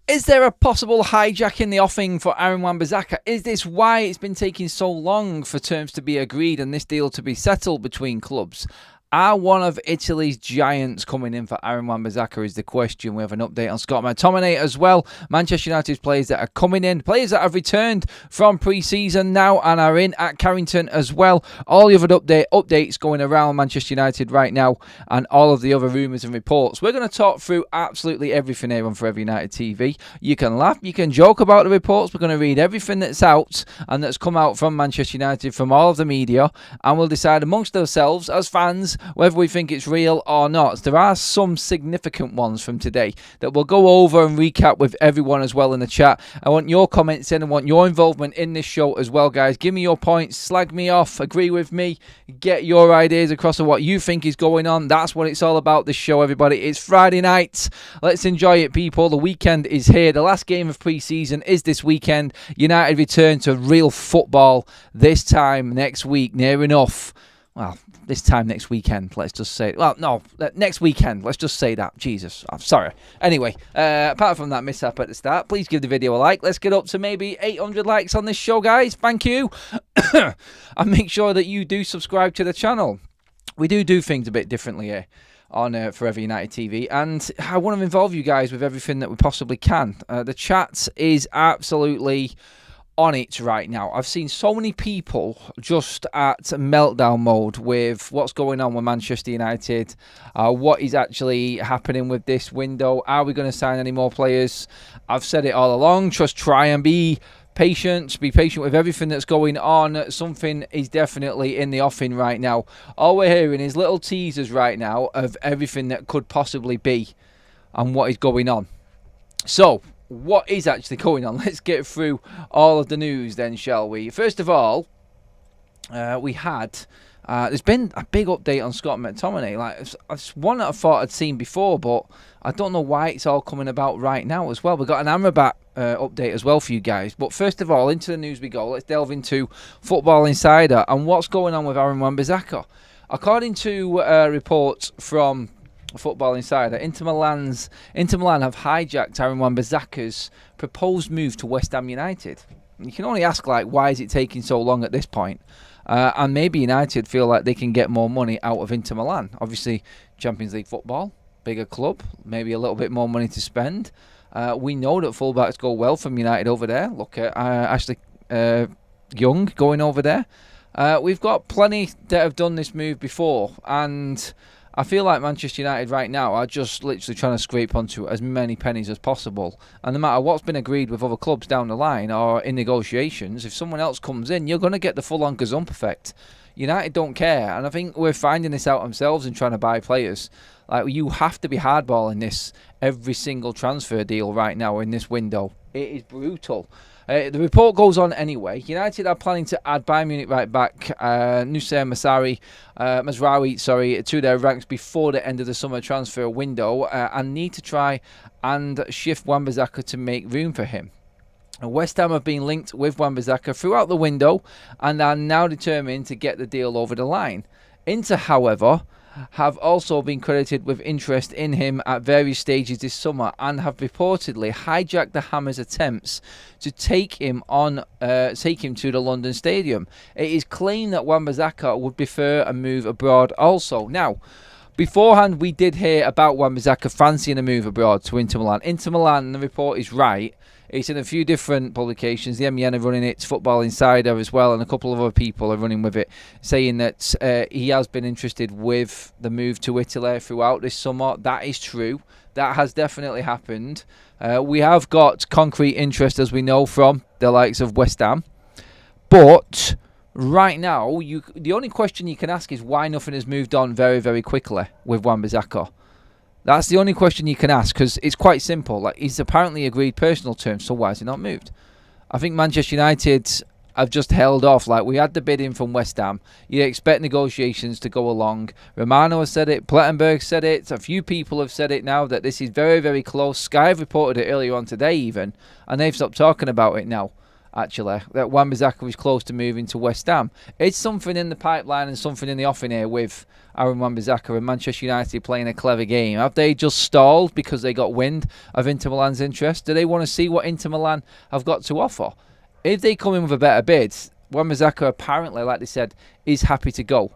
Is there a possible hijack in the offing for Aaron Wan-Bissaka? Is this why it's been taking so long for terms to be agreed and this deal to be settled between clubs? Are one of Italy's giants coming in for Aaron Wan-Bissaka is the question. We have an update on Scott Mctominay as well. Manchester United's players that are coming in, players that have returned from pre-season now and are in at Carrington as well. All the other updates going around Manchester United right now and all of the other rumours and reports. We're going to talk through absolutely everything here on Forever United TV. You can laugh, you can joke about the reports. We're going to read everything that's out and that's come out from Manchester United, from all of the media, and we'll decide amongst ourselves as fans whether we think it's real or not. There are some significant ones from today that we'll go over and recap with everyone as well in the chat. I want your comments in. I want your involvement in this show as well, guys. Give me your points, slag me off, agree with me, get your ideas across of what you think is going on. That's what it's all about, this show, everybody. It's Friday night. Let's enjoy it, people. The weekend is here. The last game of pre-season is this weekend. United return to real football this time next week, near enough. Well, this time next weekend, let's just say. Well, no, next weekend, let's just say that. Jesus, I'm sorry. Anyway, apart from that mishap at the start, please give the video a like. Let's get up to maybe 800 likes on this show, guys. Thank you. And make sure that you do subscribe to the channel. We do things a bit differently here on Forever United TV, and I want to involve you guys with everything that we possibly can. The chat is absolutely on it right now. I've seen so many people just at meltdown mode with what's going on with Manchester United, what is actually happening with this window. Are we going to sign any more players? I've said it all along, just try and be patient with everything that's going on. Something is definitely in the offing right now. All we're hearing is little teasers right now of everything that could possibly be and what is going on. So what is actually going on? Let's get through all of the news then, shall we? First of all, we had there's been a big update on Scott McTominay. Like, it's one that I thought I'd seen before, but I don't know why it's all coming about right now as well. We've got an Amrabat update as well for you guys. But first of all, into the news we go. Let's delve into Football Insider and what's going on with Aaron Wan-Bissaka. According to reports from Football Insider, Inter Milan have hijacked Aaron Wan-Bissaka's proposed move to West Ham United. You can only ask, like, why is it taking so long at this point? And maybe United feel like they can get more money out of Inter Milan. Obviously, Champions League football, bigger club, maybe a little bit more money to spend. We know that fullbacks go well from United over there. Look at Ashley Young going over there. We've got plenty that have done this move before, and I feel like Manchester United right now are just literally trying to scrape onto as many pennies as possible. And no matter what's been agreed with other clubs down the line or in negotiations, if someone else comes in, you're going to get the full-on gazump effect. United don't care, and I think we're finding this out themselves in trying to buy players. Like, you have to be hardballing this every single transfer deal right now in this window. It is brutal. The report goes on anyway. United are planning to add Bayern Munich right back Nusayr Mazraoui to their ranks before the end of the summer transfer window and need to try and shift Wan-Bissaka to make room for him. West Ham have been linked with Wan-Bissaka throughout the window and are now determined to get the deal over the line. Inter, however, have also been credited with interest in him at various stages this summer and have reportedly hijacked the Hammers' attempts to take him to the London Stadium. It is claimed that Wan-Bissaka would prefer a move abroad also. Now, beforehand, we did hear about Wan-Bissaka fancying a move abroad to Inter Milan. Inter Milan, the report is right. It's in a few different publications. The MEN are running it, Football Insider as well, and a couple of other people are running with it, saying that he has been interested with the move to Italy throughout this summer. That is true. That has definitely happened. We have got concrete interest, as we know, from the likes of West Ham. But right now, the only question you can ask is why nothing has moved on very, very quickly with Wan-Bissaka. That's the only question you can ask, because it's quite simple. Like, he's apparently agreed personal terms, so why has he not moved? I think Manchester United have just held off. Like, we had the bidding from West Ham. You expect negotiations to go along. Romano has said it. Plettenberg said it. A few people have said it now that this is very, very close. Sky have reported it earlier on today even, and they've stopped talking about it now. actually, that Wan-Bissaka was close to moving to West Ham. It's something in the pipeline and something in the offing here with Aaron Wan-Bissaka and Manchester United playing a clever game. Have they just stalled because they got wind of Inter Milan's interest? Do they want to see what Inter Milan have got to offer? If they come in with a better bid, Wan-Bissaka apparently, like they said, is happy to go.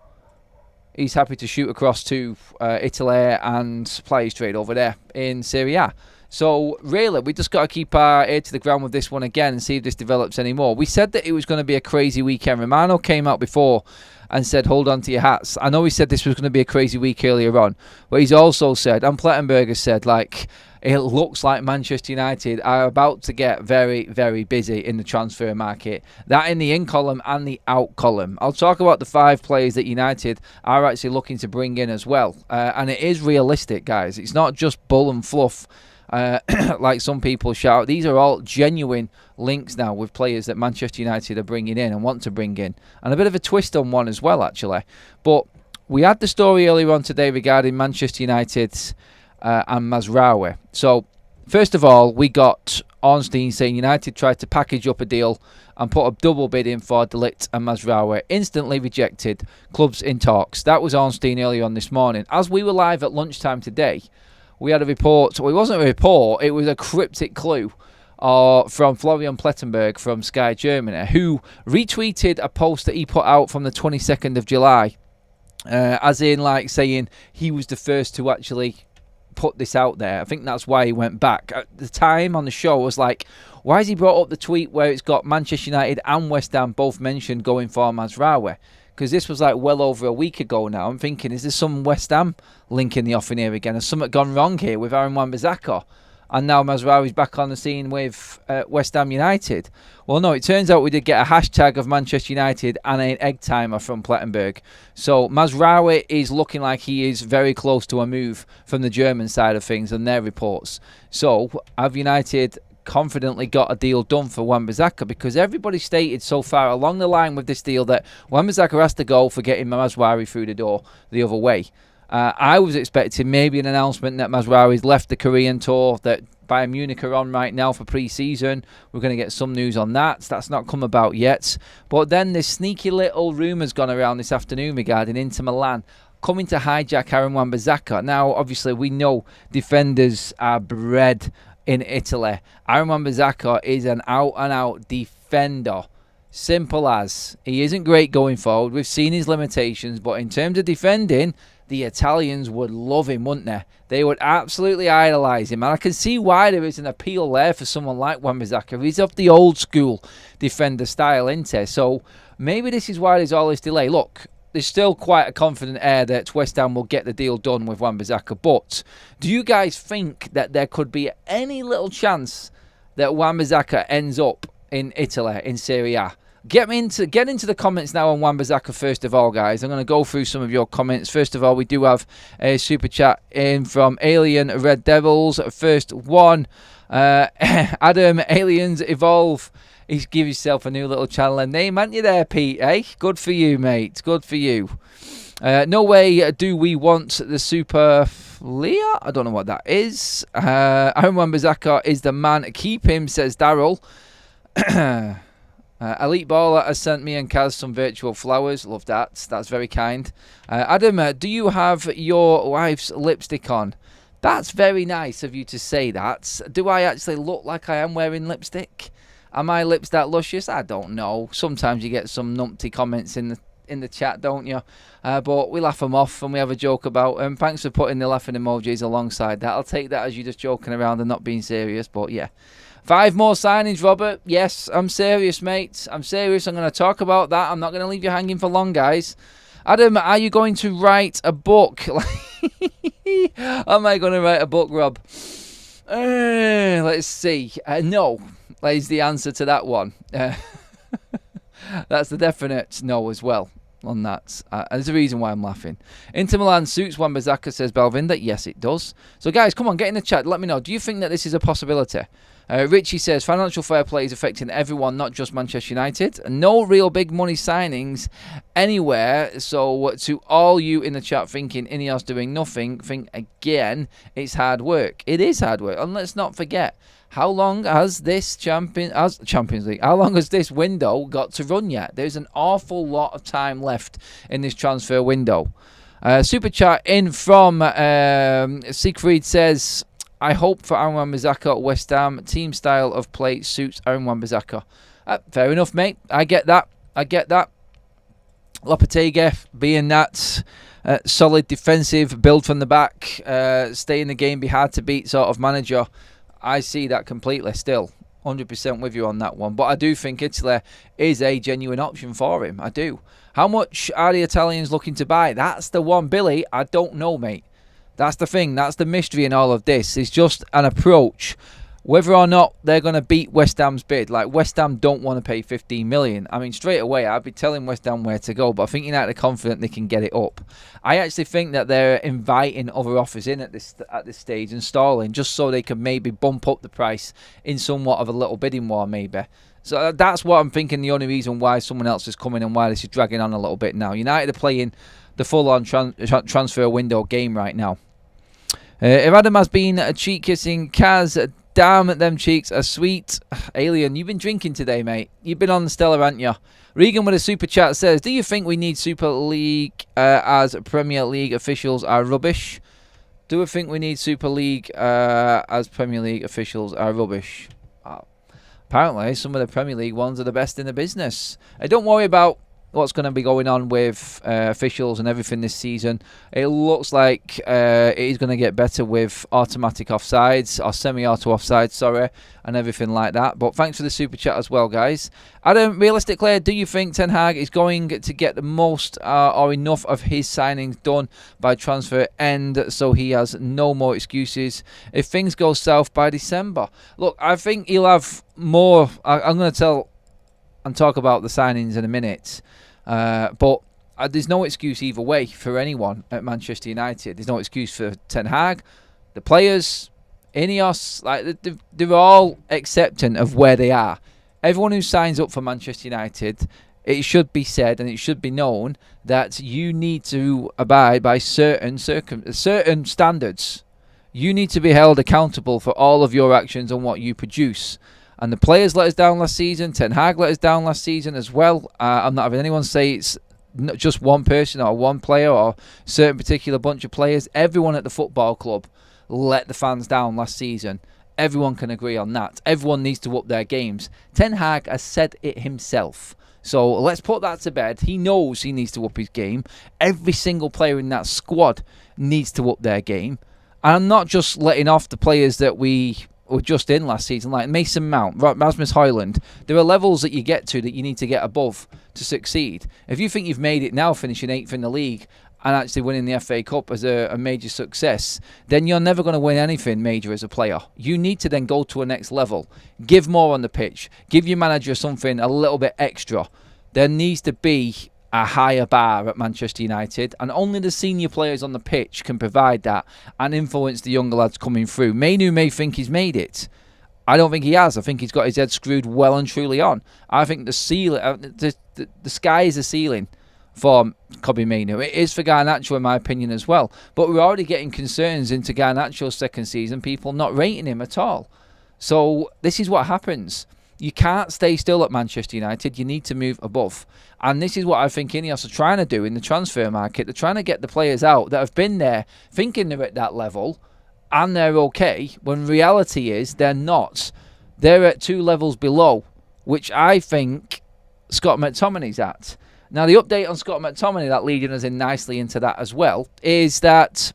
He's happy to shoot across to Italy and play straight over there in Serie A. So, really, we just got to keep our ear to the ground with this one again and see if this develops anymore. We said that it was going to be a crazy weekend. Romano came out before and said, hold on to your hats. I know he said this was going to be a crazy week earlier on, but he's also said, and Plettenberg said, like, it looks like Manchester United are about to get very, very busy in the transfer market. That in the in column and the out column. I'll talk about the 5 players that United are actually looking to bring in as well. And it is realistic, guys. It's not just bull and fluff. Like some people shout. These are all genuine links now with players that Manchester United are bringing in and want to bring in. And a bit of a twist on one as well, actually. But we had the story earlier on today regarding Manchester United and Mazraoui. So, first of all, we got Ornstein saying United tried to package up a deal and put a double bid in for De Ligt and Mazraoui. Instantly rejected. Clubs in talks. That was Ornstein earlier on this morning. As we were live at lunchtime today, we had a report. Well, it wasn't a report. It was a cryptic clue from Florian Plettenberg from Sky Germany, who retweeted a post that he put out from the 22nd of July, as in like saying he was the first to actually put this out there. I think that's why he went back. At the time on the show, I was like, why has he brought up the tweet where it's got Manchester United and West Ham both mentioned going for Mazraoui? Because this was like well over a week ago now. I'm thinking, is there some West Ham link in the offing here again? Has something gone wrong here with Aaron Wan-Bissaka? And now Mazraoui's back on the scene with West Ham United. Well, no, it turns out we did get a hashtag of Manchester United and an egg timer from Plettenberg. So Mazraoui is looking like he is very close to a move from the German side of things and their reports. So have United confidently got a deal done for Wan-Bissaka? Because everybody stated so far along the line with this deal that Wan-Bissaka has to go for getting Mazraoui through the door the other way. I was expecting maybe an announcement that Mazraoui's left the Korean tour, that Bayern Munich are on right now for pre-season. We're going to get some news on that. That's not come about yet. But then this sneaky little rumour's gone around this afternoon regarding Inter Milan coming to hijack Aaron Wan-Bissaka. Now, obviously, we know defenders are bred in Italy. Aaron Wan-Bissaka is an out-and-out defender. Simple as. He isn't great going forward. We've seen his limitations, but in terms of defending, the Italians would love him, wouldn't they? They would absolutely idolise him. And I can see why there is an appeal there for someone like Wan-Bissaka. He's of the old school defender style, isn't he? So maybe this is why there's all this delay. Look, there's still quite a confident air that West Ham will get the deal done with Wan-Bissaka. But do you guys think that there could be any little chance that Wan-Bissaka ends up in Italy, in Serie A? Get into the comments now on Wan-Bissaka first of all, guys. I'm going to go through some of your comments. First of all, we do have a super chat in from Alien Red Devils. First one, Adam, Aliens Evolve. He's give yourself a new little channel and name, haven't you there, Pete? Eh? Good for you, mate. Good for you. No way do we want the Super Leah. I don't know what that is. Aaron Wan-Bissaka is the man. Keep him, says Daryl. Elite Baller has sent me and Kaz some virtual flowers. Love that. That's very kind. Adam, do you have your wife's lipstick on? That's very nice of you to say that. Do I actually look like I am wearing lipstick? Are my lips that luscious? I don't know. Sometimes you get some numpty comments in the chat, don't you? But we laugh them off and we have a joke about them. Thanks for putting the laughing emojis alongside that. I'll take that as you just joking around and not being serious. But yeah. 5 more signings, Robert. Yes, I'm serious, mate. I'm serious. I'm going to talk about that. I'm not going to leave you hanging for long, guys. Adam, are you going to write a book? Am I going to write a book, Rob? Let's see. No, is the answer to that one. That's the definite no as well on that. There's a reason why I'm laughing. Inter Milan suits Wan-Bissaka, says Balvinda. Yes, it does. So, guys, come on, get in the chat. Let me know. Do you think that this is a possibility? Richie says, financial fair play is affecting everyone, not just Manchester United. No real big money signings anywhere. So to all you in the chat thinking Ineos doing nothing, think again, it's hard work. It is hard work. And let's not forget, how long has this Champions League, how long has this window got to run yet? There's an awful lot of time left in this transfer window. Super chat in from Siegfried says, I hope for Aaron Wan-Bissaka at West Ham. Team style of play suits Aaron Wan-Bissaka. Fair enough, mate. I get that. Lopetegui being that solid defensive, build from the back, stay in the game, be hard to beat sort of manager. I see that completely still. 100% with you on that one. But I do think Italy is a genuine option for him. I do. How much are the Italians looking to buy? That's the one, Billy. I don't know, mate. That's the thing. That's the mystery in all of this. It's just an approach. Whether or not they're going to beat West Ham's bid. Like, West Ham don't want to pay 15 million. I mean, straight away, I'd be telling West Ham where to go. But I think United are confident they can get it up. I actually think that they're inviting other offers in at this stage and stalling, just so they can maybe bump up the price in somewhat of a little bidding war, maybe. So that's what I'm thinking, the only reason why someone else is coming and why this is dragging on a little bit now. United are playing the full-on transfer window game right now. If Adam has been cheek kissing Kaz, damn, them cheeks are sweet. Alien, you've been drinking today, mate. You've been on the Stella, haven't you? Regan with a super chat says, do you think we need Super League as Premier League officials are rubbish? Do I think we need Super League as Premier League officials are rubbish? Apparently, some of the Premier League ones are the best in the business. Don't worry about what's going to be going on with officials and everything this season. It looks like it is going to get better with automatic offsides, or semi-auto offsides, sorry, and everything like that. But thanks for the super chat as well, guys. Adam, realistically, do you think Ten Hag is going to get the most or enough of his signings done by transfer end so he has no more excuses if things go south by December? Look, I think he'll have more. I'm going to tell and talk about the signings in a minute. But there's no excuse either way for anyone at Manchester United. There's no excuse for Ten Hag, the players, Ineos. Like, they're all accepting of where they are. Everyone who signs up for Manchester United, it should be said and it should be known that you need to abide by certain standards. You need to be held accountable for all of your actions and what you produce. And the players let us down last season. Ten Hag let us down last season as well. I'm not having anyone say it's not just one person or one player or a certain particular bunch of players. Everyone at the football club let the fans down last season. Everyone can agree on that. Everyone needs to up their games. Ten Hag has said it himself. So let's put that to bed. He knows he needs to up his game. Every single player in that squad needs to up their game. And I'm not just letting off the players that we were just in last season, like Mason Mount, Rasmus Højlund. There are levels that you get to that you need to get above to succeed. If you think you've made it now, finishing 8th in the league and actually winning the FA Cup as a major success, then you're never going to win anything major as a player. You need to then go to a next level. Give more on the pitch. Give your manager something a little bit extra. There needs to be a higher bar at Manchester United, and only the senior players on the pitch can provide that and influence the younger lads coming through. Mainu may think he's made it. I don't think he has. I think he's got his head screwed well and truly on. I think the ceiling, the sky is the ceiling for Kobbie Mainoo. It is for Garnacho, in my opinion, as well. But we're already getting concerns into Garnacho's second season, people not rating him at all. So this is what happens. You can't stay still at Manchester United. You need to move above. And this is what I think Ineos are trying to do in the transfer market. They're trying to get the players out that have been there thinking they're at that level and they're okay, when reality is they're not. They're at 2 levels below, which I think Scott McTominay's at. Now, the update on Scott McTominay, that leading us in nicely into that as well, is that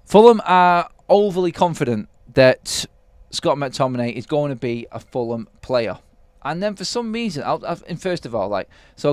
Fulham are overly confident that Scott McTominay is going to be a Fulham player. And then for some reason, first of all,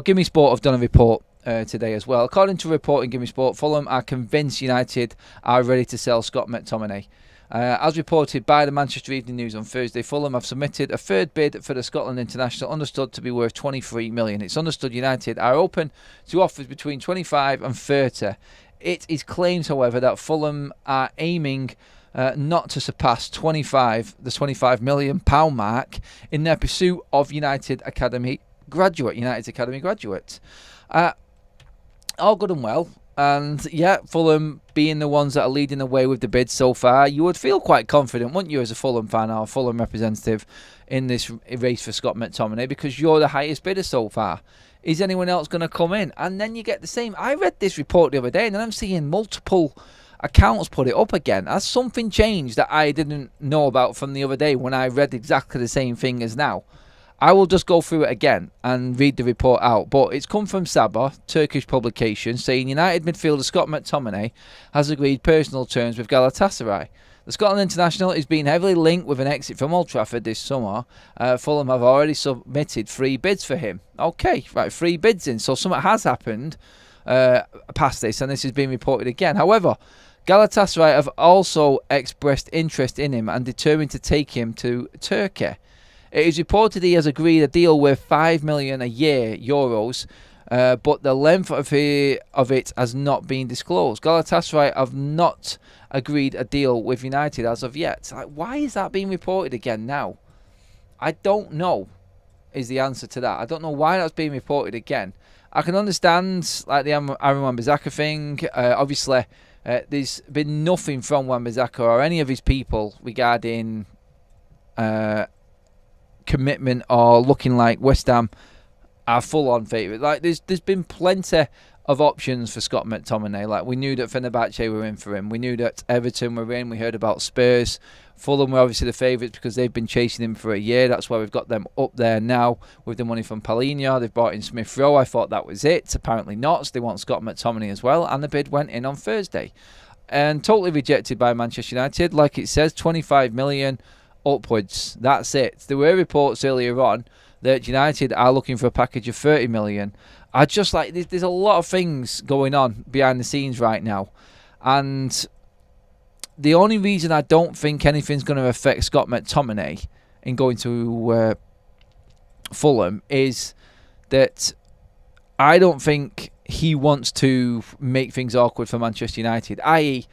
Give Me Sport have done a report today as well. According to a report in Give Me Sport, Fulham are convinced United are ready to sell Scott McTominay. As reported by the Manchester Evening News on Thursday, Fulham have submitted a third bid for the Scotland international, understood to be worth 23 million. It's understood United are open to offers between 25 and 30. It is claimed, however, that Fulham are aiming not to surpass the £25 million mark in their pursuit of United's Academy graduate. All good and well. And yeah, Fulham being the ones that are leading the way with the bid so far, you would feel quite confident, wouldn't you, as a Fulham fan or Fulham representative in this race for Scott McTominay, because you're the highest bidder so far. Is anyone else going to come in? And then you get the same. I read this report the other day, and then I'm seeing multiple accounts put it up again. Has something changed that I didn't know about from the other day when I read exactly the same thing as now? I will just go through it again and read the report out. But it's come from Sabah, Turkish publication, saying United midfielder Scott McTominay has agreed personal terms with Galatasaray. The Scotland international is being heavily linked with an exit from Old Trafford this summer. Fulham have already submitted 3 bids for him. Okay, right, 3 bids in. So something has happened past this, and this has been reported again. However, Galatasaray have also expressed interest in him and determined to take him to Turkey. It is reported he has agreed a deal worth €5 million a year, but the length of it has not been disclosed. Galatasaray have not agreed a deal with United as of yet. Like, why is that being reported again now? I don't know is the answer to that. I don't know why that's being reported again. I can understand like the Aaron Wan-Bissaka thing. Obviously, there's been nothing from Wan-Bissaka or any of his people regarding commitment or looking like West Ham are full-on favourite. Like there's been plenty of options for Scott McTominay. Like we knew that Fenerbahce were in for him. We knew that Everton were in. We heard about Spurs. Fulham were obviously the favourites because they've been chasing him for a year. That's why we've got them up there now with the money from Paulinho. They've brought in Smith Rowe. I thought that was it. Apparently not. So they want Scott McTominay as well. And the bid went in on Thursday. And totally rejected by Manchester United. Like it says, 25 million upwards. That's it. There were reports earlier on that United are looking for a package of 30 million. I just like, there's a lot of things going on behind the scenes right now. And the only reason I don't think anything's going to affect Scott McTominay in going to Fulham is that I don't think he wants to make things awkward for Manchester United. I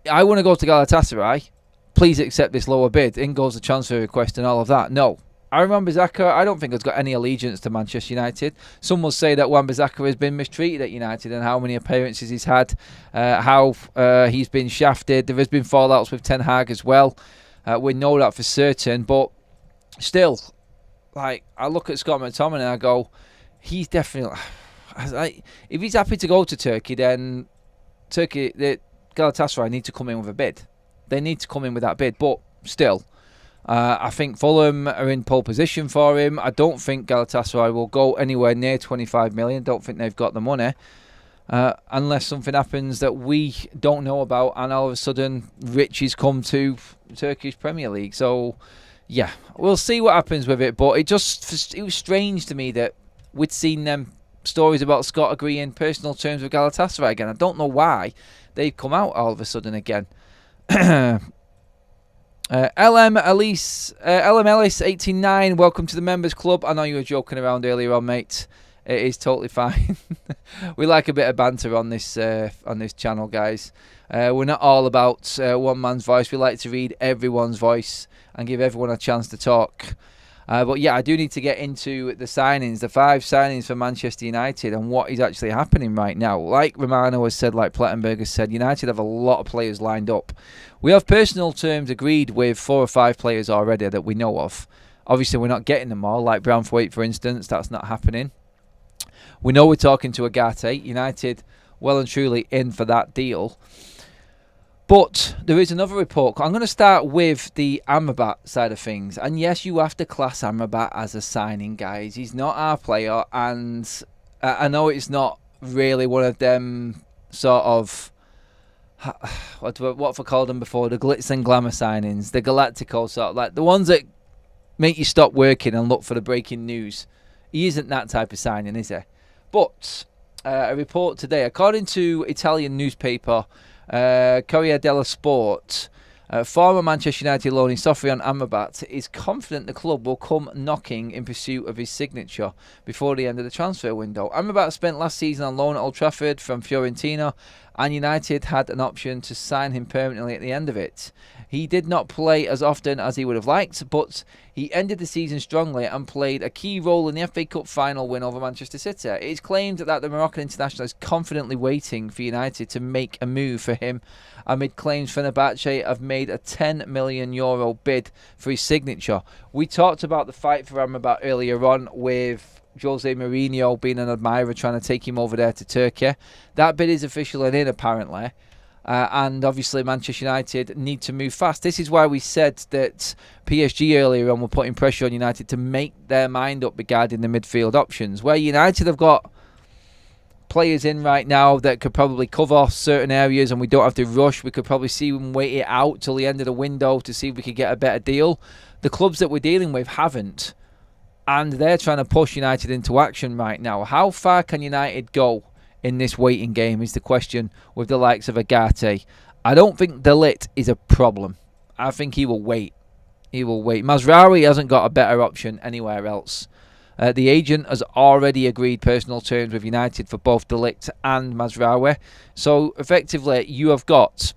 want to go to Galatasaray. Please accept this lower bid. In goes the transfer request and all of that. No. Aaron Wan-Bissaka, I don't think has got any allegiance to Manchester United. Some will say that Wan-Bissaka has been mistreated at United and how many appearances he's had, how he's been shafted. There has been fallouts with Ten Hag as well. We know that for certain. But still, like I look at Scott McTominay and I go, he's definitely... Like, if he's happy to go to Turkey, then Galatasaray need to come in with a bid. They need to come in with that bid. But still... I think Fulham are in pole position for him. I don't think Galatasaray will go anywhere near 25 million. Don't think they've got the money. Unless something happens that we don't know about and all of a sudden riches come to Turkish Premier League. So, yeah, we'll see what happens with it. But it was strange to me that we'd seen them stories about Scott agreeing personal terms with Galatasaray again. I don't know why they've come out all of a sudden again. LM Ellis 89, welcome to the members club. I know you were joking around earlier on, mate. It is totally fine. We like a bit of banter on this channel, guys. We're not all about one man's voice. We like to read everyone's voice and give everyone a chance to talk. But yeah, I do need to get into the signings, the 5 signings for Manchester United and what is actually happening right now. Like Romano has said, like Plettenberg has said, United have a lot of players lined up. We have personal terms agreed with 4 or 5 players already that we know of. Obviously, we're not getting them all, like Brownthwaite, for instance. That's not happening. We know we're talking to Agate. United well and truly in for that deal. But there is another report. I'm going to start with the Amrabat side of things. And yes, you have to class Amrabat as a signing, guys. He's not our player. And I know it's not really one of them sort of... What have I called them before? The glitz and glamour signings. The Galactico sort of... Like the ones that make you stop working and look for the breaking news. He isn't that type of signing, is he? But a report today, according to Italian newspaper... Corriere dello Sport, Former Manchester United loanee Sofyan Amrabat is confident the club will come knocking in pursuit of his signature before the end of the transfer window. Amrabat spent last season on loan at Old Trafford from Fiorentina, and United had an option to sign him permanently at the end of it. He did not play as often as he would have liked, but he ended the season strongly and played a key role in the FA Cup final win over Manchester City. It is claimed that the Moroccan international is confidently waiting for United to make a move for him, amid claims Fenerbahce have made a €10 million bid for his signature. We talked about the fight for Amrabat earlier on, with Jose Mourinho being an admirer trying to take him over there to Turkey. That bid is officially in, apparently. And obviously Manchester United need to move fast. This is why we said that PSG earlier on were putting pressure on United to make their mind up regarding the midfield options. Where United have got players in right now that could probably cover certain areas and we don't have to rush. We could probably see them wait it out till the end of the window to see if we could get a better deal. The clubs that we're dealing with haven't. And they're trying to push United into action right now. How far can United go in this waiting game is the question with the likes of Agate. I don't think De Ligt is a problem. I think he will wait. He will wait. Mazraoui hasn't got a better option anywhere else. The agent has already agreed personal terms with United for both De Ligt and Mazraoui. So effectively you have got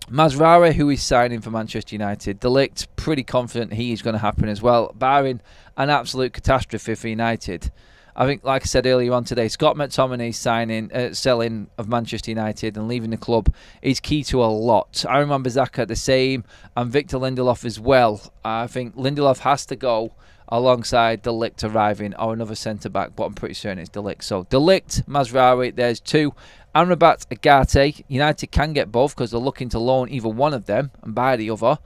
Mazraoui, who is signing for Manchester United. De Ligt, pretty confident he is going to happen as well, barring an absolute catastrophe for United. I think, like I said earlier on today, Scott McTominay selling of Manchester United and leaving the club is key to a lot. Aaron Wan-Bissaka the same, and Victor Lindelof as well. I think Lindelof has to go alongside De Ligt arriving, or another centre-back, but I'm pretty certain it's De Ligt. So De Ligt, Mazraoui, there's two. Amrabat, Agate. United can get both because they're looking to loan either one of them and buy the other.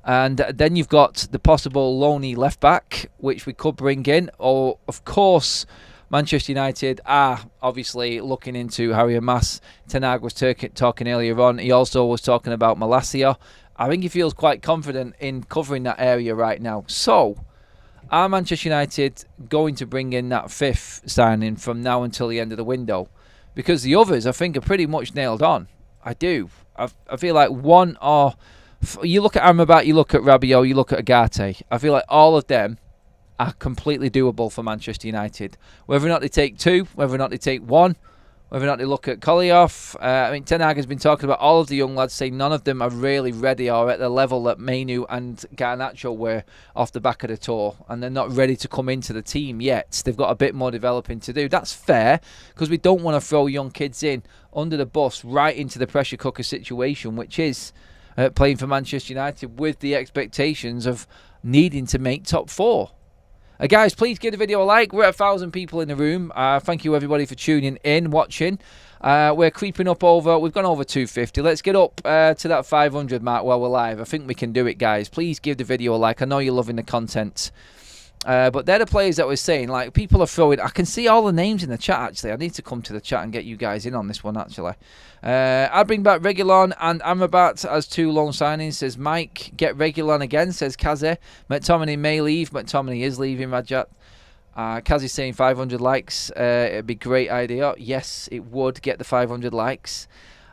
And then you've got the possible loanee left-back, which we could bring in. Or, of course, Manchester United are obviously looking into Harry Mas. Ten Hag was talking earlier on. He also was talking about Malacia. I think he feels quite confident in covering that area right now. So, are Manchester United going to bring in that fifth signing from now until the end of the window? Because the others, I think, are pretty much nailed on. I do. I feel like one or... You look at Amrabat, you look at Rabiot, you look at Agate. I feel like all of them are completely doable for Manchester United. Whether or not they take two, whether or not they take one, whether or not they look at Kolyov. I mean, Ten Hag has been talking about all of the young lads, saying none of them are really ready or at the level that Mainu and Garnacho were off the back of the tour. And they're not ready to come into the team yet. They've got a bit more developing to do. That's fair, because we don't want to throw young kids in under the bus right into the pressure cooker situation, which is... playing for Manchester United with the expectations of needing to make top four. Guys, please give the video a like. We're at 1,000 people in the room. Thank you everybody for tuning in, watching. We're creeping up over, we've gone over 250. Let's get up to that 500 mark while we're live. I think we can do it, guys. Please give the video a like. I know you're loving the content. But they're the players that we're saying, like, people are throwing... I can see all the names in the chat, actually. I need to come to the chat and get you guys in on this one, actually. I'll bring back Reguilon and Amrabat as two loan signings, says Mike. Get Reguilon again, says Kaze. McTominay may leave. McTominay is leaving, Rajat. Kaze's saying 500 likes. It'd be a great idea. Yes, it would get the 500 likes.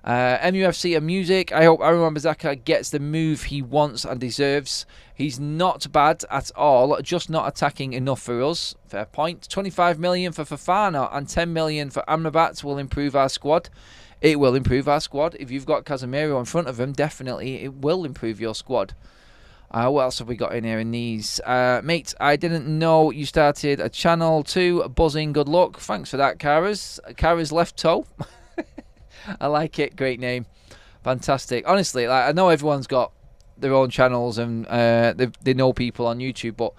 MUFC and music. I hope Aaron Wan-Bissaka gets the move he wants and deserves. He's not bad at all, just not attacking enough for us. Fair point. 25 million for Fofana and 10 million for Amrabat will improve our squad. It will improve our squad. If you've got Casemiro in front of him, definitely it will improve your squad. What else have we got in here in these? Mate, I didn't know you started a channel too. Buzzing, good luck. Thanks for that, Kara's left toe. I like it. Great name. Fantastic. Honestly, like, I know everyone's got their own channels and they know people on YouTube, but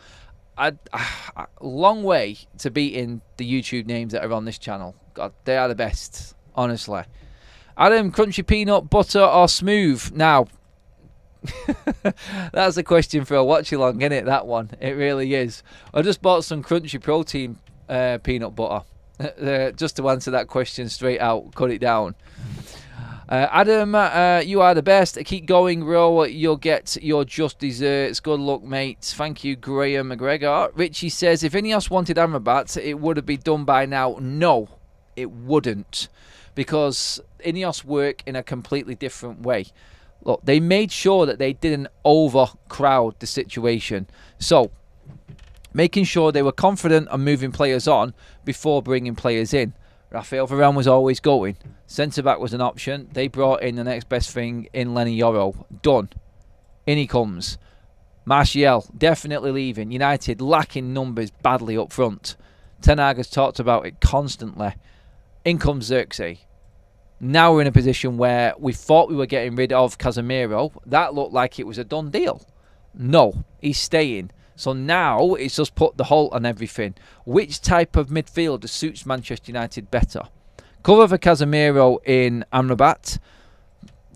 long way to beating the YouTube names that are on this channel. God, they are the best, honestly. Adam, crunchy peanut, butter or smooth? Now, that's a question for a watch-along, isn't it, that one? It really is. I just bought some crunchy protein peanut butter. Just to answer that question straight out, cut it down. Adam, you are the best. Keep going, bro. You'll get your just desserts. Good luck, mate. Thank you, Graham McGregor. Richie says, if Ineos wanted Amrabat, it would have been done by now. No, it wouldn't. Because Ineos work in a completely different way. Look, they made sure that they didn't overcrowd the situation. So, making sure they were confident on moving players on before bringing players in. Rafael Varane was always going. Centre-back was an option. They brought in the next best thing in Lenny Yoro. Done. In he comes. Martial, definitely leaving. United lacking numbers badly up front. Ten Hag has talked about it constantly. In comes Xerxes. Now we're in a position where we thought we were getting rid of Casemiro. That looked like it was a done deal. No, he's staying. So now it's just put the halt on everything. Which type of midfielder suits Manchester United better? Cover for Casemiro in Amrabat.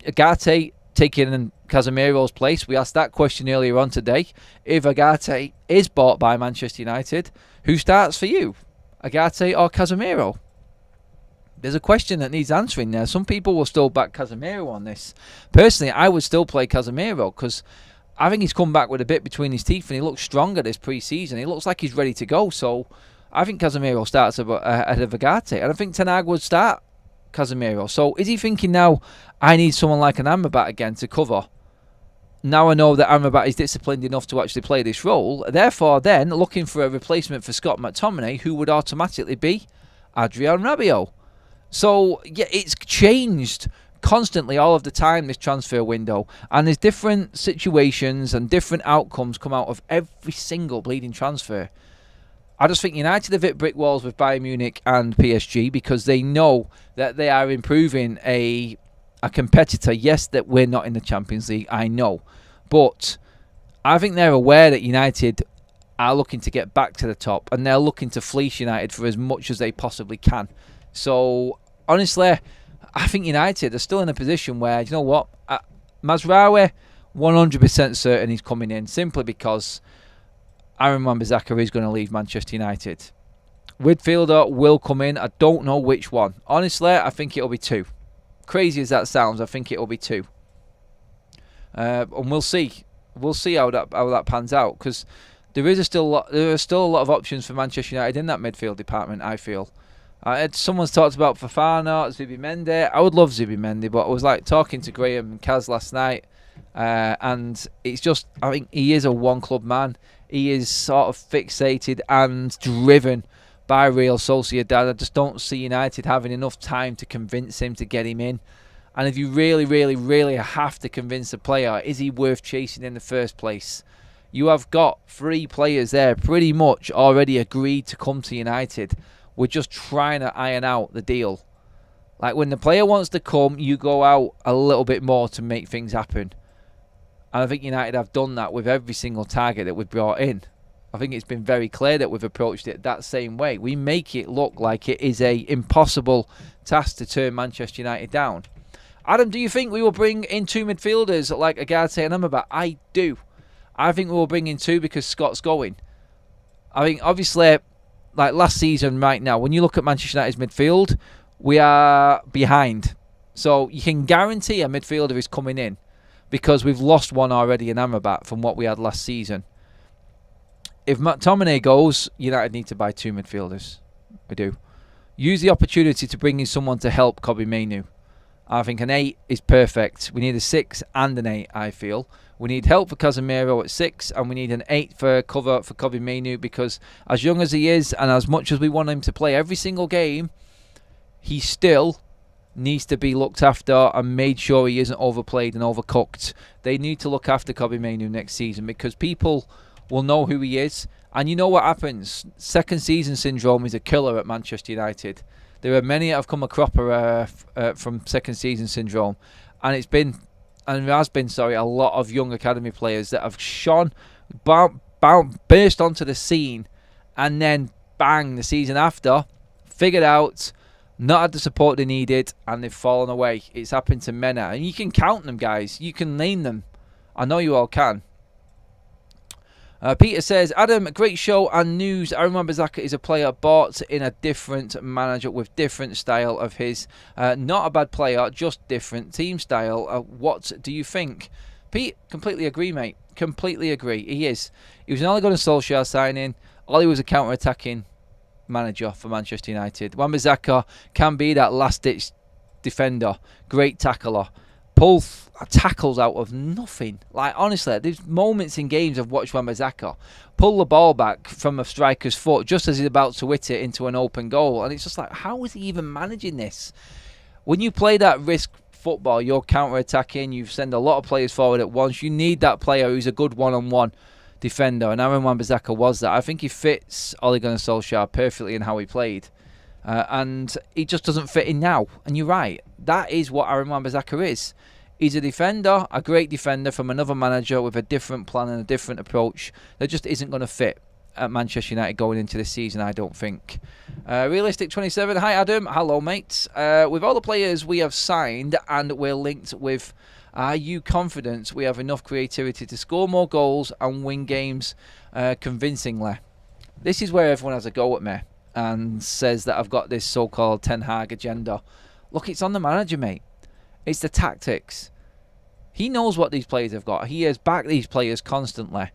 Agate taking Casemiro's place. We asked that question earlier on today. If Agate is bought by Manchester United, who starts for you? Agate or Casemiro? There's a question that needs answering there. Some people will still back Casemiro on this. Personally, I would still play Casemiro because I think he's come back with a bit between his teeth and he looks stronger this pre-season. He looks like he's ready to go. So I think Casemiro starts ahead of Agate. And I think Ten Hag would start Casemiro. So is he thinking now, I need someone like an Amrabat again to cover? Now I know that Amrabat is disciplined enough to actually play this role. Therefore, then, looking for a replacement for Scott McTominay, who would automatically be Adrian Rabiot. So, yeah, it's changed constantly all of the time, this transfer window. And there's different situations and different outcomes come out of every single bleeding transfer. I just think United have hit brick walls with Bayern Munich and PSG because they know that they are improving a competitor. Yes, that we're not in the Champions League, I know. But I think they're aware that United are looking to get back to the top and they're looking to fleece United for as much as they possibly can. So, honestly, I think United are still in a position where, you know what, Mazraoui, 100% certain he's coming in simply because Aaron Wan-Bissaka is going to leave Manchester United. Midfielder will come in. I don't know which one. Honestly, I think it'll be two. Crazy as that sounds, I think it'll be two. And we'll see. We'll see how that pans out because there are still a lot of options for Manchester United in that midfield department, I feel. Someone's talked about Fofana, Zubimendi. I would love Zubimendi, but I was like talking to Graham and Kaz last night, and it's just, I think he is a one-club man. He is sort of fixated and driven by Real Sociedad. I just don't see United having enough time to convince him to get him in. And if you really, really, really have to convince a player, is he worth chasing in the first place? You have got 3 players there pretty much already agreed to come to United. We're just trying to iron out the deal. Like when the player wants to come, you go out a little bit more to make things happen. And I think United have done that with every single target that we've brought in. I think it's been very clear that we've approached it that same way. We make it look like it is a impossible task to turn Manchester United down. Adam, do you think we will bring in 2 midfielders like Agate and Amrabat? I do. I think we will bring in 2 because Scott's going. I think obviously, like last season right now, when you look at Manchester United's midfield, we are behind. So you can guarantee a midfielder is coming in because we've lost one already in Amrabat from what we had last season. If Mctominay goes, United need to buy 2 midfielders. We do. Use the opportunity to bring in someone to help Kobbie Mainoo. I think an 8 is perfect. We need a 6 and an 8, I feel. We need help for Casemiro at 6 and we need an 8 for cover for Kobbie Mainoo because as young as he is and as much as we want him to play every single game, he still needs to be looked after and made sure he isn't overplayed and overcooked. They need to look after Kobbie Mainoo next season because people will know who he is. And you know what happens? Second season syndrome is a killer at Manchester United. There are many that have come a cropper from second season syndrome. And there has been a lot of young academy players that have shone, burst onto the scene, and then bang, the season after, figured out, not had the support they needed, and they've fallen away. It's happened to many. And you can count them, guys. You can name them. I know you all can. Peter says, Adam, great show and news. Aaron Wan-Bissaka is a player bought in a different manager with different style of his. Not a bad player, just different team style. What do you think? Pete, completely agree, mate. Completely agree. He is. He was an Ole Gunnar Solskjaer signing. Ollie was a counter-attacking manager for Manchester United. Wan-Bissaka can be that last-ditch defender. Great tackler. pull tackles out of nothing. Like, honestly, there's moments in games I've watched Wan-Bissaka pull the ball back from a striker's foot just as he's about to hit it into an open goal. And it's just like, how is he even managing this? When you play that risk football, you're counter-attacking, you send a lot of players forward at once. You need that player who's a good one-on-one defender. And Aaron Wan-Bissaka was that. I think he fits Ole Gunnar Solskjaer perfectly in how he played. And he just doesn't fit in now. And you're right. That is what Aaron Wan-Bissaka is. He's a defender, a great defender from another manager with a different plan and a different approach that just isn't going to fit at Manchester United going into this season, I don't think. Realistic 27, hi Adam, hello mate. With all the players we have signed and we're linked with, are you confident we have enough creativity to score more goals and win games convincingly? This is where everyone has a go at me and says that I've got this so-called Ten Hag agenda. Look, it's on the manager, mate. It's the tactics. He knows what these players have got. He has backed these players constantly.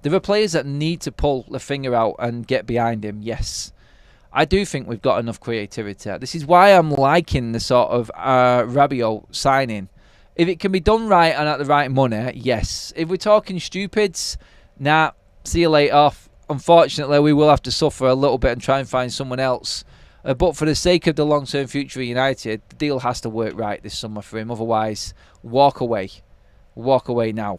There are players that need to pull the finger out and get behind him, yes. I do think we've got enough creativity. This is why I'm liking the sort of Rabiot signing. If it can be done right and at the right money, yes. If we're talking stupids, nah, see you later. Unfortunately, we will have to suffer a little bit and try and find someone else. But for the sake of the long-term future of United, the deal has to work right this summer for him. Otherwise, walk away. Walk away now.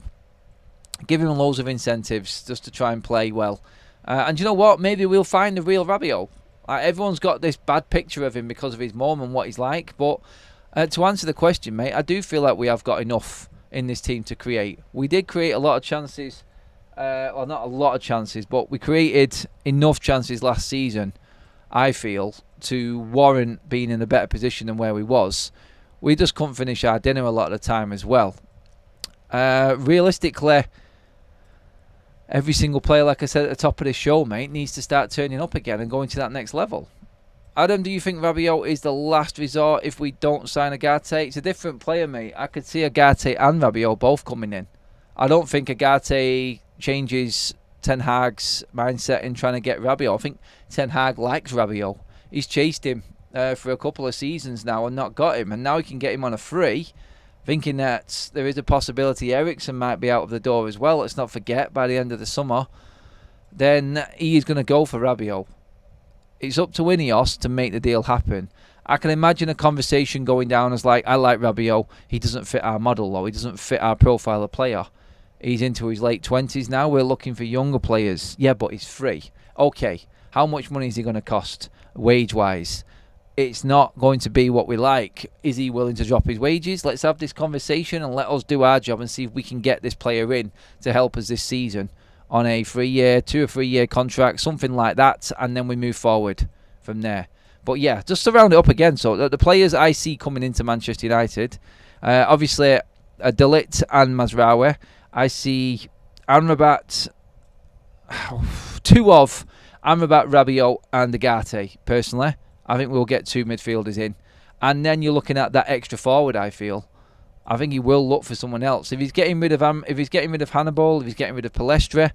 Give him loads of incentives just to try and play well. And you know what? Maybe we'll find the real Rabiot. Everyone's got this bad picture of him because of his mom and what he's like. But to answer the question, mate, I do feel like we have got enough in this team to create. We did create a lot of chances. Well, not a lot of chances, but we created enough chances last season, I feel, to warrant being in a better position than where we was. We just couldn't finish our dinner a lot of the time as well. Realistically, every single player, like I said at the top of this show, mate, needs to start turning up again and going to that next level. Adam, do you think Rabiot is the last resort if we don't sign Agate? It's a different player, mate. I could see Agate and Rabiot both coming in. I don't think Agate changes Ten Hag's mindset in trying to get Rabiot. I think Ten Hag likes Rabiot. He's chased him for a couple of seasons now and not got him. And now he can get him on a free, thinking that there is a possibility Eriksen might be out of the door as well. Let's not forget, by the end of the summer, then he is going to go for Rabiot. It's up to Ineos to make the deal happen. I can imagine a conversation going down as like, I like Rabiot. He doesn't fit our model, though. He doesn't fit our profile of player. He's into his late 20s now. We're looking for younger players. Yeah, but he's free. Okay, how much money is he going to cost wage-wise? It's not going to be what we like. Is he willing to drop his wages? Let's have this conversation and let us do our job and see if we can get this player in to help us this season on a 3-year, 2 or 3 year contract, something like that, and then we move forward from there. But yeah, just to round it up again, so the players I see coming into Manchester United, obviously De Ligt and Mazraoui. I see Amrabat, two of Amrabat, Rabiot and Agate, personally. I think we'll get 2 midfielders in. And then you're looking at that extra forward, I feel. I think he will look for someone else. If he's getting rid of Hannibal, if he's getting rid of Palestra,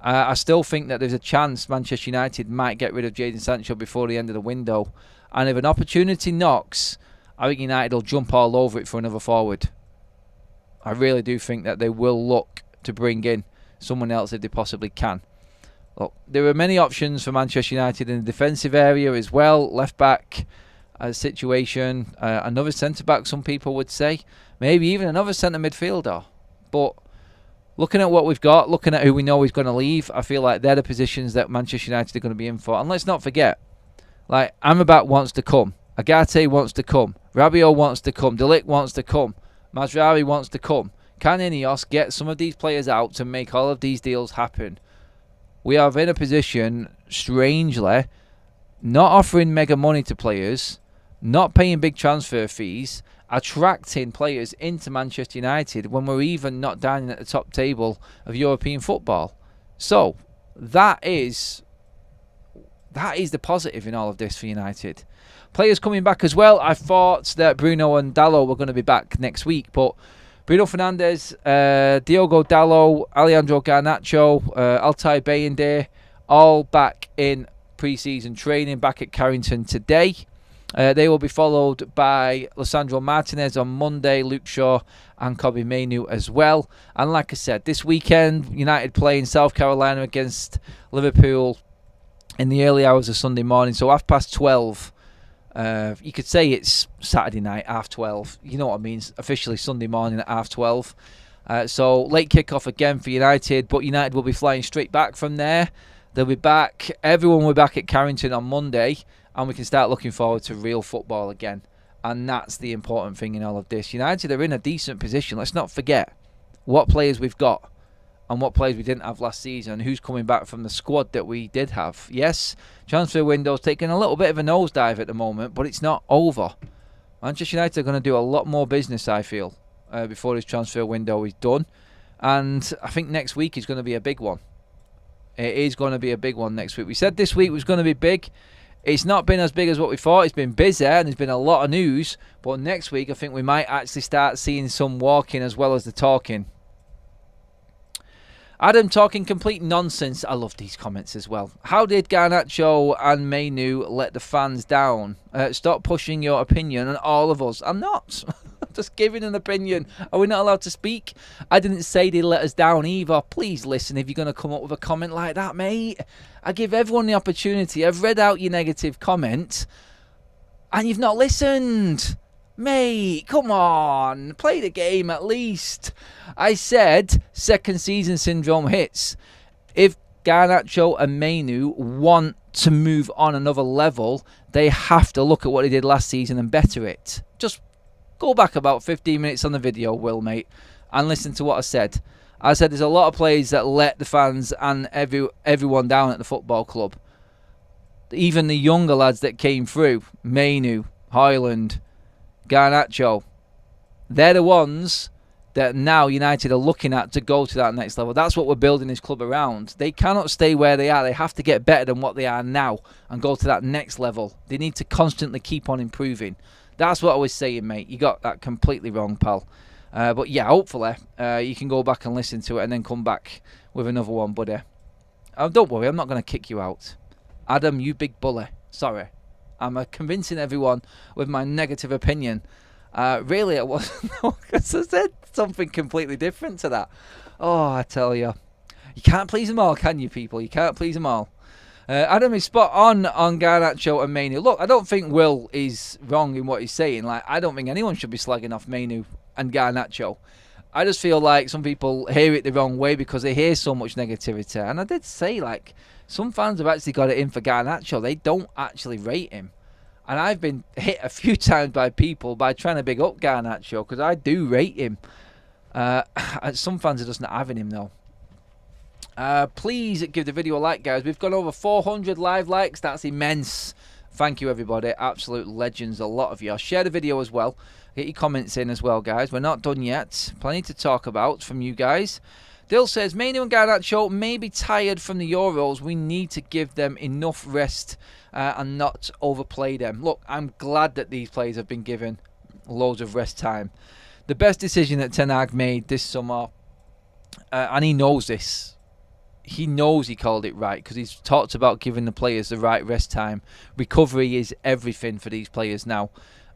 I still think that there's a chance Manchester United might get rid of Jadon Sancho before the end of the window. And if an opportunity knocks, I think United will jump all over it for another forward. I really do think that they will look to bring in someone else if they possibly can. Look, there are many options for Manchester United in the defensive area as well. Left back situation, another centre back, some people would say, maybe even another centre midfielder. But looking at what we've got, looking at who we know is going to leave, I feel like they're the positions that Manchester United are going to be in for. And let's not forget, like, Amrabat wants to come, Agate wants to come, Rabiot wants to come, De Ligt wants to come, Mazraoui wants to come. Can Ineos get some of these players out to make all of these deals happen? We are in a position, strangely, not offering mega money to players, not paying big transfer fees, attracting players into Manchester United when we're even not dining at the top table of European football. So, that is the positive in all of this for United. Players coming back as well. I thought that Bruno and Dalot were going to be back next week, but Bruno Fernandes, Diogo Dalot, Alejandro Garnacho, Altay Bayinde, all back in pre-season training, back at Carrington today. They will be followed by Lisandro Martinez on Monday, Luke Shaw and Kobbie Mainoo as well. And like I said, this weekend, United play in South Carolina against Liverpool in the early hours of Sunday morning. So 12:30. You could say it's Saturday night, 12:30. You know what I mean? Officially Sunday morning at 12:30. So late kickoff again for United, but United will be flying straight back from there. They'll be back. Everyone will be back at Carrington on Monday, and we can start looking forward to real football again. And that's the important thing in all of this. United are in a decent position. Let's not forget what players we've got and what players we didn't have last season, and who's coming back from the squad that we did have. Yes, transfer window's taking a little bit of a nosedive at the moment, but it's not over. Manchester United are going to do a lot more business, I feel, before this transfer window is done. And I think next week is going to be a big one. It is going to be a big one next week. We said this week was going to be big. It's not been as big as what we thought. It's been busy and there's been a lot of news. But next week, I think we might actually start seeing some walking as well as the talking. Adam talking complete nonsense. I love these comments as well. How did Garnacho and Mainoo let the fans down? Stop pushing your opinion on all of us. I'm not. I'm just giving an opinion. Are we not allowed to speak? I didn't say they let us down either. Please listen if you're going to come up with a comment like that, mate. I give everyone the opportunity. I've read out your negative comment and you've not listened. Mate, come on. Play the game at least. I said second season syndrome hits. If Garnacho and Mainoo want to move on another level, they have to look at what they did last season and better it. Just go back about 15 minutes on the video, Will, mate, and listen to what I said. I said there's a lot of players that let the fans and everyone down at the football club. Even the younger lads that came through, Mainoo, Højlund, Garnacho, they're the ones that now United are looking at to go to that next level. That's what we're building this club around. They cannot stay where they are. They have to get better than what they are now and go to that next level. They need to constantly keep on improving. That's what I was saying, mate. You got that completely wrong, pal. But yeah, hopefully you can go back and listen to it and then come back with another one, buddy. Don't worry, I'm not going to kick you out. Adam, you big bully. Sorry. I'm convincing everyone with my negative opinion. Really, it wasn't. Because I said something completely different to that. Oh, I tell you. You can't please them all, can you, people? You can't please them all. Adam is spot on Garnacho and Mainoo. Look, I don't think Will is wrong in what he's saying. Like, I don't think anyone should be slagging off Mainoo and Garnacho. I just feel like some people hear it the wrong way because they hear so much negativity. And I did say, like, some fans have actually got it in for Garnacho. They don't actually rate him. And I've been hit a few times by people by trying to big up Garnacho because I do rate him. Some fans are just not having him, though. Please give the video a like, guys. We've got over 400 live likes. That's immense. Thank you, everybody. Absolute legends, a lot of you. Share the video as well. Get your comments in as well, guys. We're not done yet. Plenty to talk about from you guys. Dill says, Mainoo and Garnacho may be tired from the Euros. We need to give them enough rest and not overplay them. Look, I'm glad that these players have been given loads of rest time. The best decision that Ten Hag made this summer, and he knows this. He knows he called it right because he's talked about giving the players the right rest time. Recovery is everything for these players now.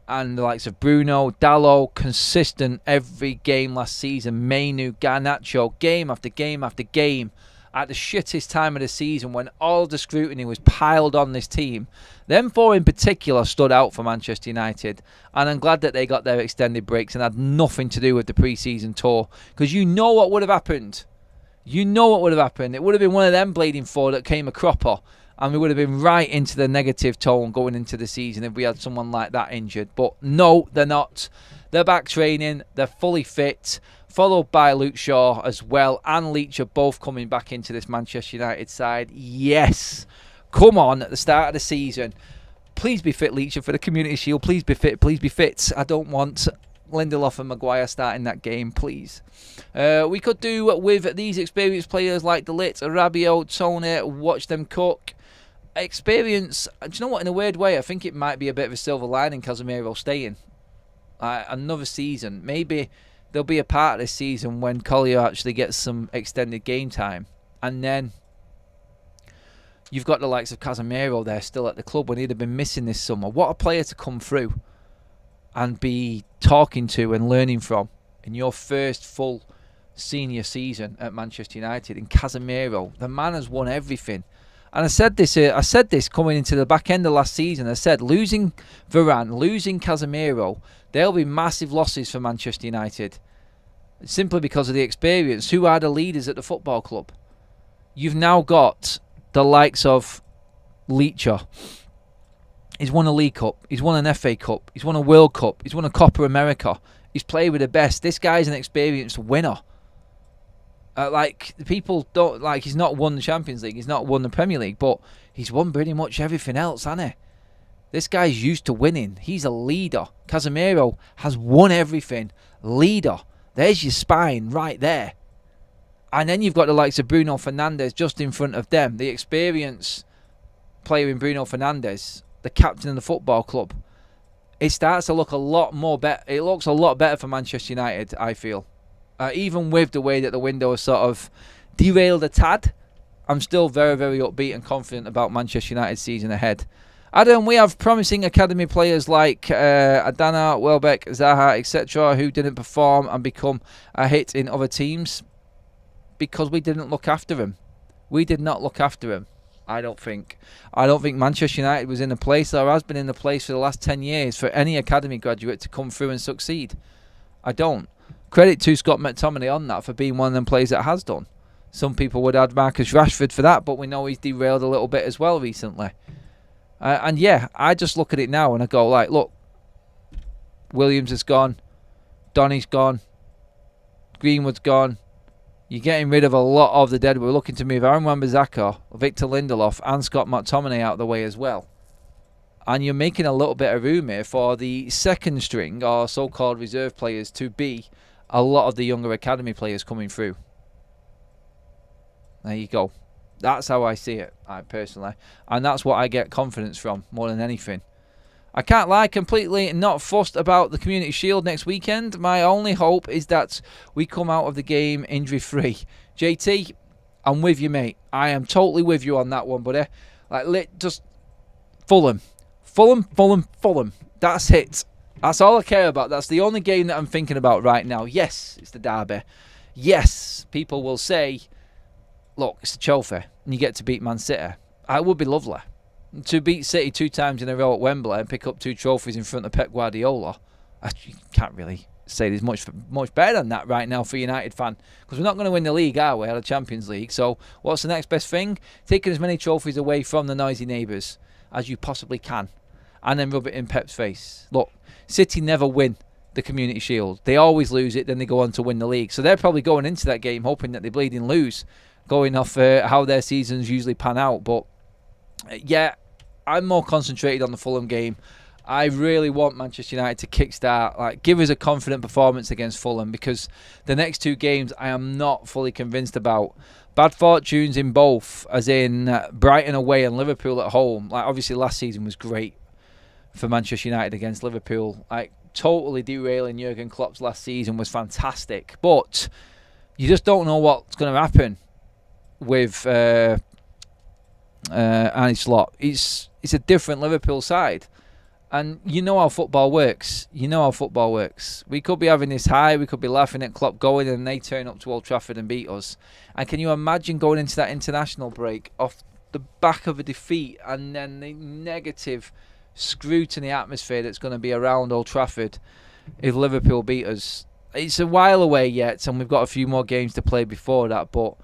And the likes of Bruno, Dalot, consistent every game last season. Mainoo, Garnacho, game after game after game. At the shittest time of the season when all the scrutiny was piled on this team. Them four in particular stood out for Manchester United. And I'm glad that they got their extended breaks and had nothing to do with the pre-season tour. Because you know what would have happened. You know what would have happened. It would have been one of them bleeding four that came a cropper. And we would have been right into the negative tone going into the season if we had someone like that injured. But no, they're not. They're back training. They're fully fit. Followed by Luke Shaw as well. And Leach are both coming back into this Manchester United side. Yes. Come on at the start of the season. Please be fit, Leach, for the Community Shield. Please be fit. Please be fit. I don't want Lindelof and Maguire starting that game, please. We could do with these experienced players like De Ligt, Rabiot, Tony, watch them cook. Experience, do you know what, in a weird way, I think it might be a bit of a silver lining Casemiro staying. Another season. Maybe there'll be a part of this season when Collier actually gets some extended game time. And then You've got the likes of Casemiro there still at the club when he'd have been missing this summer. What a player to come through and be talking to and learning from in your first full senior season at Manchester United. In Casemiro, the man has won everything. And I said this coming into the back end of last season. I said losing Varane, losing Casemiro, there'll be massive losses for Manchester United. Simply because of the experience. Who are the leaders at the football club? You've now got the likes of Leacher. He's won a League Cup. He's won an FA Cup. He's won a World Cup. He's won a Copa America. He's played with the best. This guy's an experienced winner. People don't he's not won the Champions League. He's not won the Premier League, but he's won pretty much everything else, hasn't he? This guy's used to winning. He's a leader. Casemiro has won everything. Leader. There's your spine right there. And then you've got the likes of Bruno Fernandes just in front of them. The experienced player in Bruno Fernandes, the captain of the football club. It starts to look a lot more better. It looks a lot better for Manchester United, I feel. Even with the way that the window has sort of derailed a tad, I'm still very, very upbeat and confident about Manchester United's season ahead. Adam, we have promising academy players like Adana, Welbeck, Zaha, etc., who didn't perform and become a hit in other teams because we didn't look after him. We did not look after him, I don't think. I don't think Manchester United was in a place, or has been in a place for the last 10 years, for any academy graduate to come through and succeed. I don't. Credit to Scott McTominay on that for being one of them players that has done. Some people would add Marcus Rashford for that, but we know he's derailed a little bit as well recently. And yeah, I just look at it now and I go like, look, Williams is gone, Donny's gone, Greenwood's gone. You're getting rid of a lot of the dead. We're looking to move Aaron Wan-Bissaka, Victor Lindelof and Scott McTominay out of the way as well. And you're making a little bit of room here for the second string or so-called reserve players to be a lot of the younger academy players coming through. There you go. That's how I see it, I personally. And that's what I get confidence from more than anything. I can't lie, completely not fussed about the Community Shield next weekend. My only hope is that we come out of the game injury-free. JT, I'm with you, mate. I am totally with you on that one, buddy. Just Fulham. Fulham. That's it. That's all I care about. That's the only game that I'm thinking about right now. Yes, it's the derby. Yes, people will say, look, it's a trophy, and you get to beat Man City. It would be lovely. To beat City 2 times in a row at Wembley and pick up 2 trophies in front of Pep Guardiola, you can't really say there's much better than that right now for a United fan. Because we're not going to win the league, are we? Or the Champions League. So what's the next best thing? Taking as many trophies away from the noisy neighbours as you possibly can. And then rub it in Pep's face. Look, City never win the Community Shield. They always lose it, then they go on to win the league. So they're probably going into that game hoping that they bleeding lose, going off how their seasons usually pan out. But yeah, I'm more concentrated on the Fulham game. I really want Manchester United to kickstart, give us a confident performance against Fulham, because the next 2 games I am not fully convinced about. Bad fortunes in both, as in Brighton away and Liverpool at home. Obviously last season was great for Manchester United against Liverpool. Totally derailing Jurgen Klopp's last season was fantastic. But you just don't know what's going to happen with Arne Slot. It's a different Liverpool side. And you know how football works. We could be having this high, we could be laughing at Klopp going, and they turn up to Old Trafford and beat us. And can you imagine going into that international break off the back of a defeat, and then the negative scrutiny atmosphere that's going to be around Old Trafford if Liverpool beat us? It's a while away yet, and we've got a few more games to play before that, but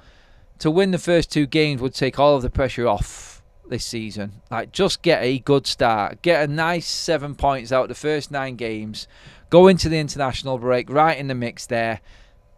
to win the first 2 games would take all of the pressure off this season. Just get a good start. Get a nice 7 points out of the first 9 games. Go into the international break right in the mix there.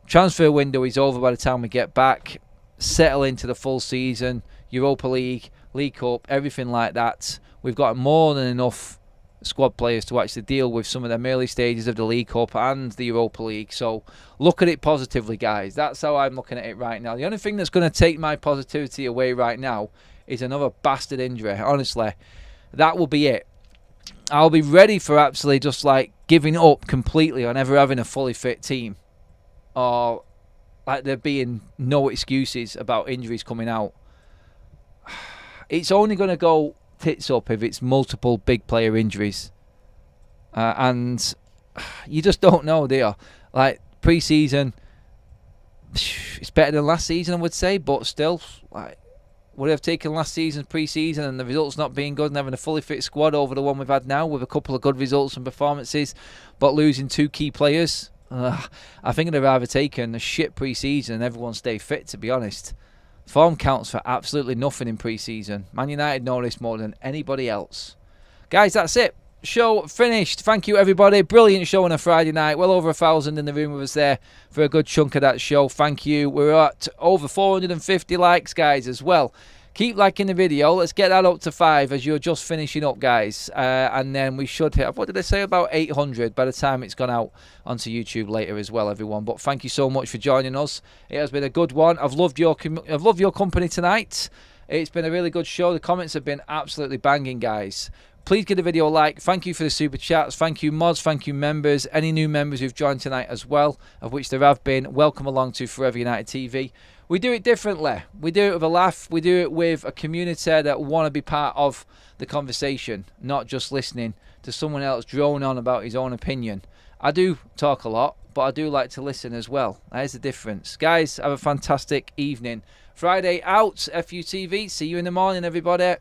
Transfer window is over by the time we get back. Settle into the full season. Europa League, League Cup, everything like that. We've got more than enough squad players to actually deal with some of them early stages of the League Cup and the Europa League. So look at it positively, guys. That's how I'm looking at it right now. The only thing that's going to take my positivity away right now is another bastard injury. Honestly, that will be it. I'll be ready for absolutely just giving up completely on ever having a fully fit team, or there being no excuses about injuries coming out. it's only going to go tits up if it's multiple big player injuries. And you just don't know, do you? Like, pre-season, it's better than last season, I would say, but still, like, would have taken last season's pre-season and the results not being good and having a fully fit squad over the one we've had now with a couple of good results and performances, but losing 2 key players? I think I'd have rather taken a shit pre-season and everyone stay fit, to be honest. Form counts for absolutely nothing in pre-season. Man United know this more than anybody else. Guys, that's it. Show finished. Thank you, everybody. Brilliant show on a Friday night. Well over 1,000 in the room with us there for a good chunk of that show. Thank you. We're at over 450 likes, guys, as well. Keep liking the video. Let's get that up to 5 as you're just finishing up, guys. And then we should hit, what did I say, about 800 by the time it's gone out onto YouTube later as well, everyone. But thank you so much for joining us. It has been a good one. I've loved your company tonight. It's been a really good show. The comments have been absolutely banging, guys. Please give the video a like. Thank you for the super chats. Thank you, mods. Thank you, members. Any new members who've joined tonight as well, of which there have been. Welcome along to Forever United TV. We do it differently. We do it with a laugh. We do it with a community that want to be part of the conversation, not just listening to someone else drone on about his own opinion. I do talk a lot, but I do like to listen as well. That is the difference. Guys, have a fantastic evening. Friday out, FUTV. See you in the morning, everybody.